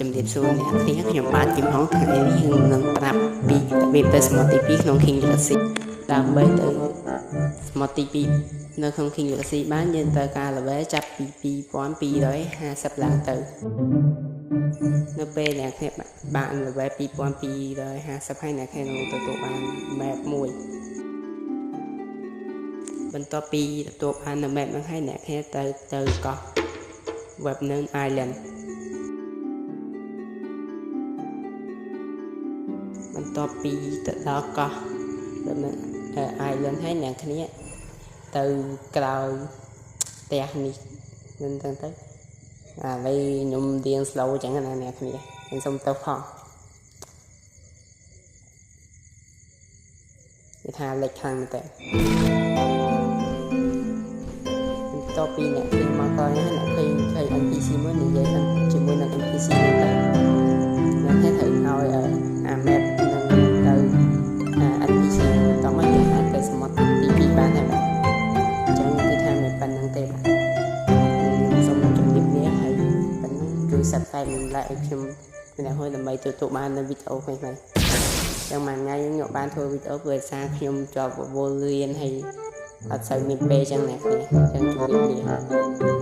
ជំរាបសួរអ្នកគ្នាខ្ញុំបាទជំហងថ្ងៃនេះនឹងប្រាប់ពីរបៀបទៅសមុទ្រទី2ក្នុង King Legacy ដើម្បីទៅសមុទ្រទី2នៅក្នុង King Legacy បានយើងត្រូវការ level ចាប់ពី2250ឡើងទៅនៅពេលអ្នកគ្នាបាន level 2250ហើយអ្នកគ្នានឹងទទួលបាន map មួយបន្ទាប់ពីទទួលបាននៅ map ហ្នឹងហើយអ្នកគ្នាទៅកោះ web នឹង island បន្ទាប់ពីទៅដល់កោះនៅ island ហើយអ្នកគ្នាទៅក្រោយផ្ទះនេះនឹងទៅឥឡូវខ្ញុំរៀង slow ចឹងណាអ្នកគ្នាខ្ញុំសុំទៅផងគេថាលេខខាងទៅបន្ទាប់ពីអ្នកគ្នាមកក្រោយនេះអ្នកឃើញ NPC មួយនិយាយជាមួយនឹង NPC ហ្នឹងទៅអ្នកគ្នាត្រូវឲ្យអា map នឹងទៅ NPC តោះមកយើងអាចទៅសមុទ្រទី2បានហើយបាទអញ្ចឹងគឺថាមានប៉ុណ្្នឹងទេបាទសូមជម្រាបលាហើយប៉ុណ្្នឹងជួយ subscribe និង like ឲ្យខ្ញុំអ្នកហើយដើម្បីទទួលបាននៅវីដេអូថ្មីៗចឹងមួយថ្ងៃខ្ញុំបានធ្វើវីដេអូព្រោះសារខ្ញុំជាប់រវល់រៀនហើយអត់សូវមានពេលចឹងអ្នកគ្នាចឹងជម្រាបលា